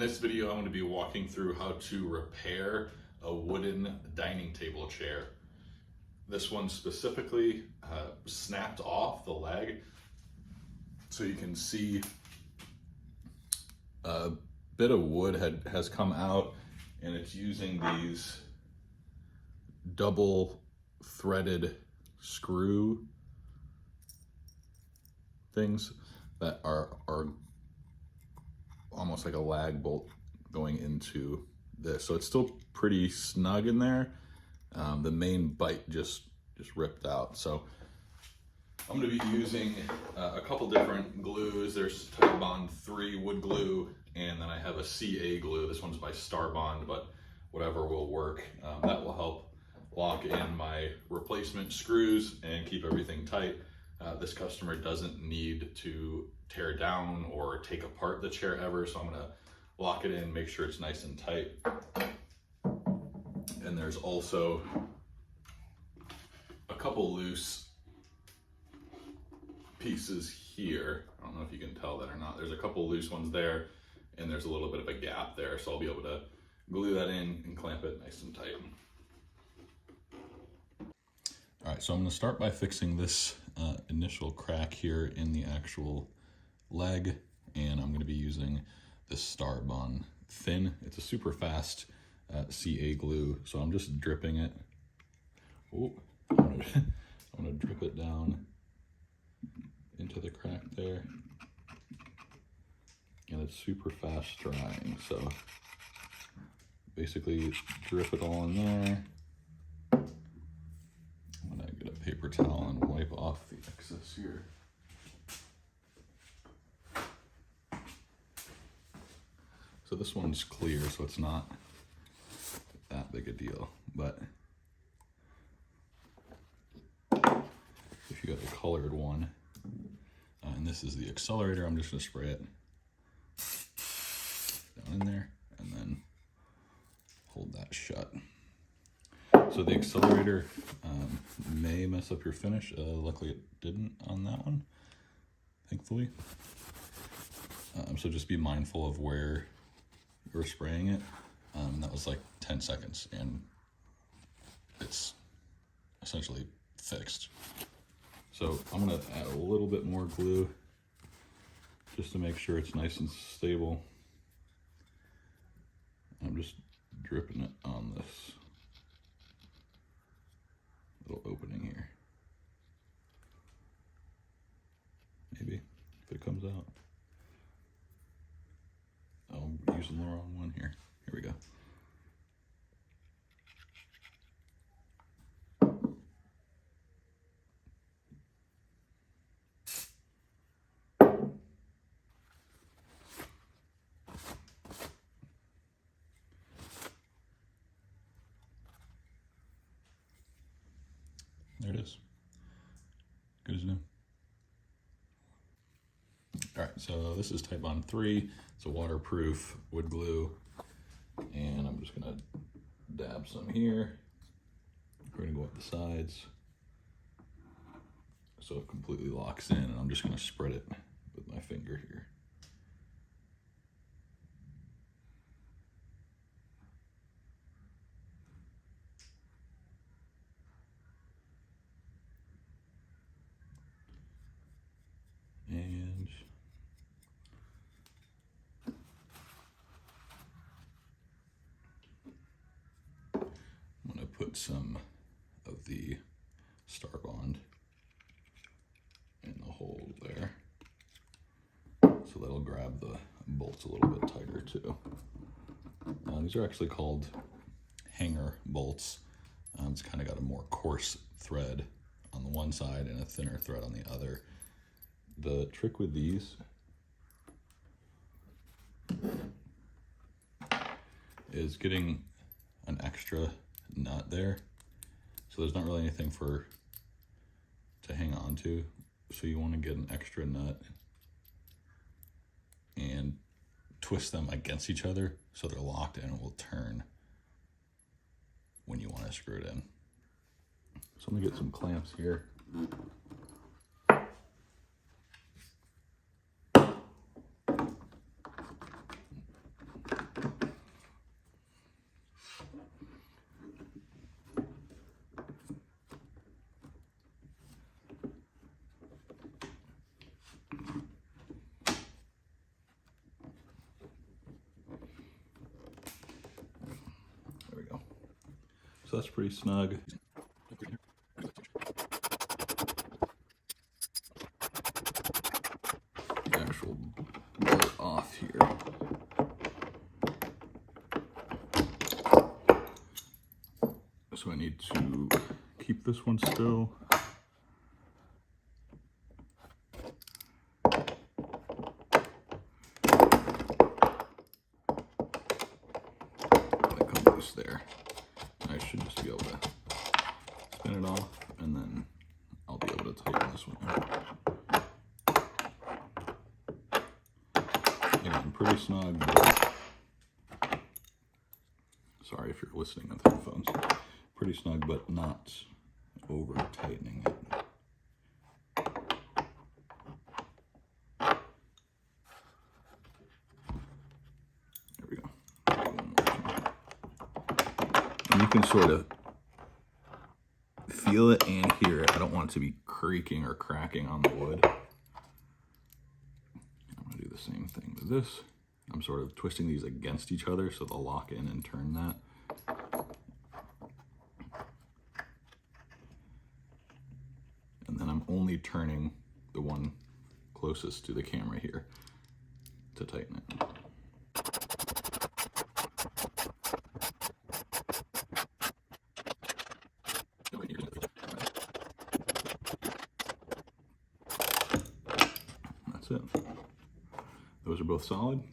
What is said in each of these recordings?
this video, I'm going to be walking through how to repair a wooden dining table chair. This one specifically snapped off the leg, so you can see a bit of wood has come out, and it's using these double threaded screw things that are almost like a lag bolt going into this. So it's still pretty snug in there. The main bite just ripped out. So I'm going to be using a couple different glues. There's Titebond 3 wood glue, and then I have a CA glue. This one's by Starbond, but whatever will work. That will help lock in my replacement screws and keep everything tight. This customer doesn't need to tear down or take apart the chair ever, so I'm going to lock it in, make sure it's nice and tight. And there's also a couple loose pieces here. I don't know if you can tell that or not. There's a couple loose ones there, and there's a little bit of a gap there, so I'll be able to glue that in and clamp it nice and tight. All right, so I'm going to start by fixing this initial crack here in the actual leg, and I'm going to be using this Starbond Thin. It's a super fast CA glue, so I'm just dripping it. Oh, I'm going to drip it down into the crack there, and it's super fast drying, so basically drip it all in there. I'm going to get a paper towel and wipe off the excess here. So this one's clear, so it's not that big a deal, but if you got the colored one, and this is the accelerator, I'm just going to spray it down in there and then hold that shut. So the accelerator may mess up your finish. Luckily it didn't on that one, thankfully. So just be mindful of where you're spraying it. That was like 10 seconds and it's essentially fixed. So I'm gonna add a little bit more glue just to make sure it's nice and stable. I'm just dripping it on this little opening here. Maybe if it comes out. Oh, I'm using the wrong one here. Here we go. There it is. Good as new. All right, so this is Titebond 3. It's a waterproof wood glue, and I'm just gonna dab some here. We're gonna go up the sides so it completely locks in, and I'm just gonna spread it with my finger here. And I'm gonna put some of the Starbond in the hole there, so that'll grab the bolts a little bit tighter too. These are actually called hanger bolts. It's kind of got a more coarse thread on the one side and a thinner thread on the other. The trick with these is getting an extra nut there, so there's not really anything to hang on to, so you want to get an extra nut and twist them against each other so they're locked and it will turn when you want to screw it in. So I'm gonna get some clamps here. So that's pretty snug. The actual bolt off here. So I need to keep this one still. That comes loose there. I should just be able to spin it off, and then I'll be able to tighten this one out. Again, pretty snug. Sorry if you're listening with headphones. Pretty snug, but not over tightening it. There we go. And you can sort of feel it and hear it. I don't want it to be creaking or cracking on the wood. I'm gonna do the same thing with this. I'm sort of twisting these against each other so they'll lock in and turn that. And then I'm only turning the one closest to the camera here to tighten it. That's it. Those are both solid.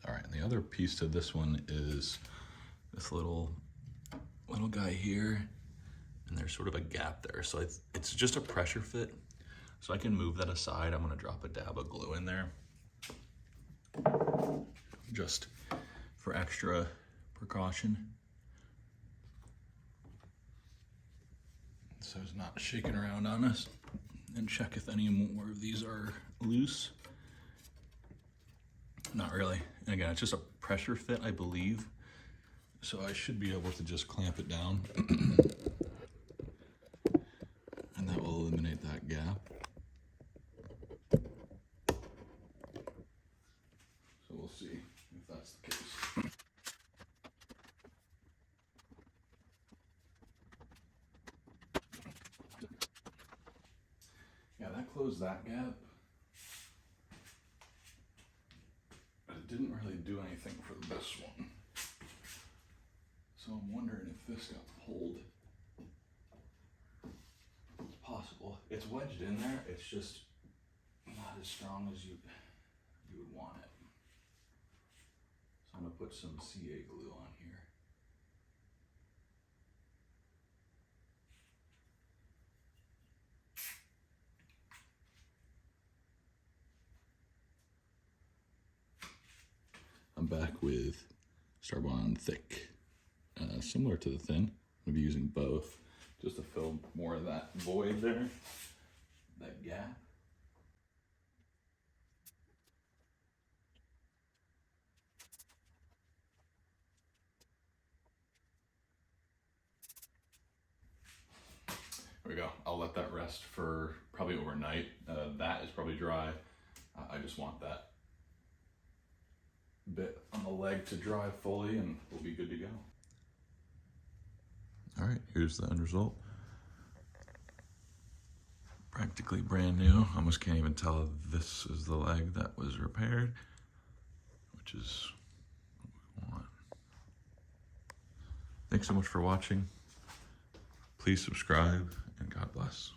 All right, and the other piece to this one is this little guy here, and there's sort of a gap there. So it's just a pressure fit. So I can move that aside. I'm gonna drop a dab of glue in there, just for extra precaution. So it's not shaking around on us. And check if any more of these are loose. Not really. And again, it's just a pressure fit, I believe. So I should be able to just clamp it down. And that will eliminate that gap. So we'll see if that's the case. Yeah, that closed that gap. But it didn't really do anything for this one. So I'm wondering if this got pulled. It's possible. It's wedged in there. It's just not as strong as you would want it. So I'm gonna put some CA glue on here. I'm back with Starbond Thick. Similar to the thin. I'm gonna be using both just to fill more of that void there, that gap. There we go. I'll let that rest for probably overnight. That is probably dry. I just want that bit on the leg to dry fully and we'll be good to go. All right, here's the end result. Practically brand new. Almost can't even tell this is the leg that was repaired, which is what we want. Thanks so much for watching. Please subscribe and God bless.